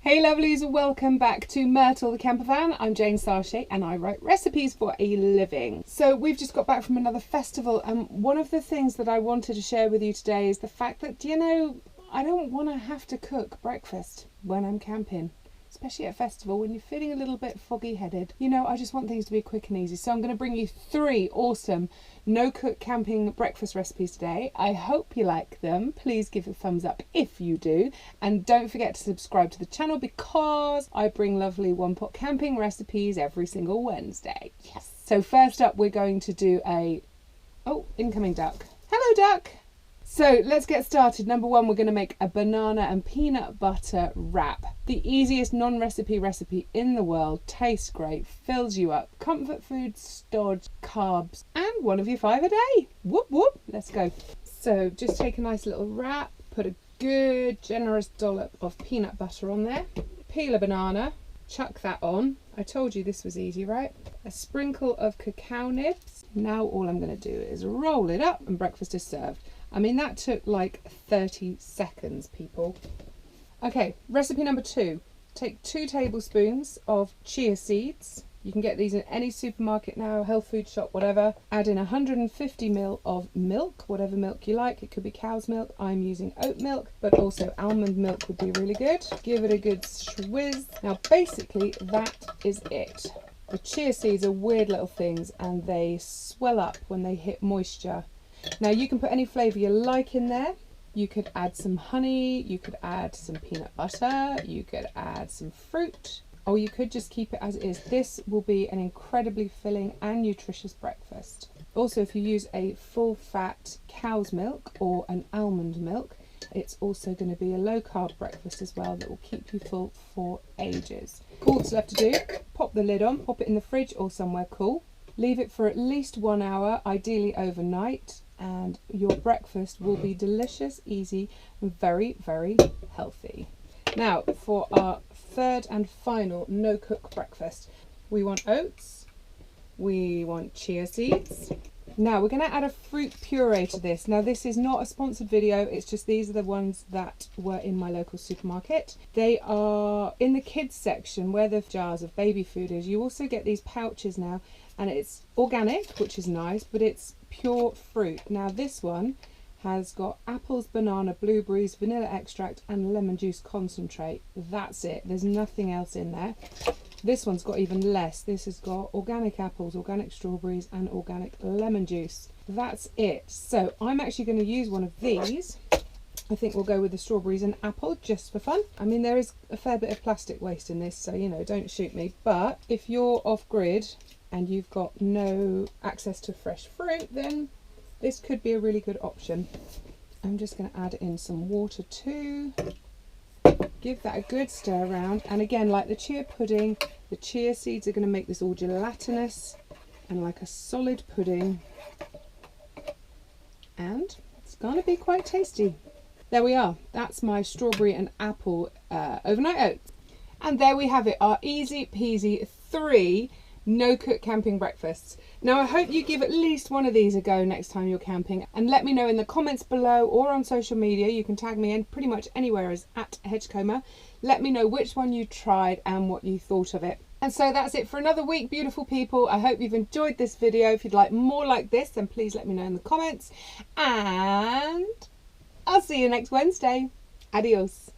Hey lovelies, welcome back to Myrtle the Campervan. I'm Jane Sarche and I write recipes for a living. So we've just got back from another festival, and one of the things that I wanted to share with you today is the fact that, you know, I don't want to have to cook breakfast when I'm camping. Especially at a festival when you're feeling a little bit foggy headed. You know, I just want things to be quick and easy. So I'm going to bring you 3 awesome no-cook camping breakfast recipes today. I hope you like them. Please give a thumbs up if you do. And don't forget to subscribe to the channel because I bring lovely one-pot camping recipes every single Wednesday. Yes. So first up, we're going to do a... Oh, incoming duck. Hello, duck. So let's get started. Number 1, we're going to make a banana and peanut butter wrap. The easiest non-recipe recipe in the world, tastes great, fills you up, comfort food, storage, carbs, and one of your 5 a day. Whoop whoop, let's go. So just take a nice little wrap, put a good generous dollop of peanut butter on there, peel a banana, chuck that on. I told you this was easy, right? A sprinkle of cacao nibs. Now all I'm going to do is roll it up and breakfast is served. I mean, that took like 30 seconds, people. Okay, recipe number 2. Take 2 tablespoons of chia seeds. You can get these in any supermarket now, health food shop, whatever. Add in 150 ml of milk, whatever milk you like. It could be cow's milk. I'm using oat milk, but also almond milk would be really good. Give it a good swizz. Now, basically, that is it. The chia seeds are weird little things and they swell up when they hit moisture. Now you can put any flavour you like in there. You could add some honey, you could add some peanut butter, you could add some fruit, or you could just keep it as it is. This will be an incredibly filling and nutritious breakfast. Also, if you use a full fat cow's milk or an almond milk, it's also going to be a low carb breakfast as well that will keep you full for ages. All that's left to do, pop the lid on, pop it in the fridge or somewhere cool. Leave it for at least 1 hour, ideally overnight, and your breakfast will be delicious, easy, and very, very healthy. Now, for our 3rd and final no-cook breakfast, we want oats, we want chia seeds. Now, we're going to add a fruit puree to this. Now, this is not a sponsored video, it's just these are the ones that were in my local supermarket. They are in the kids section where the jars of baby food is. You also get these pouches now, and it's organic, which is nice, but it's pure fruit. Now, this one has got apples, banana, blueberries, vanilla extract, and lemon juice concentrate. That's it. There's nothing else in there. This one's got even less. This has got organic apples, organic strawberries, and organic lemon juice. That's it. So I'm actually going to use one of these. I think we'll go with the strawberries and apple just for fun. I mean, there is a fair bit of plastic waste in this, so, you know, don't shoot me. But if you're off grid and you've got no access to fresh fruit, then this could be a really good option. I'm just going to add in some water too. Give that a good stir around, and again, like the chia pudding, the chia seeds are going to make this all gelatinous and like a solid pudding, and it's going to be quite tasty. There we are. That's my strawberry and apple overnight oats. And there we have it, our easy peasy 3 no-cook camping breakfasts. Now, I hope you give at least one of these a go next time you're camping, and let me know in the comments below or on social media. You can tag me in pretty much anywhere as @Hedgecomber. Let me know which one you tried and what you thought of it. And so that's it for another week, beautiful people. I hope you've enjoyed this video. If you'd like more like this, then please let me know in the comments, and I'll see you next Wednesday. Adios.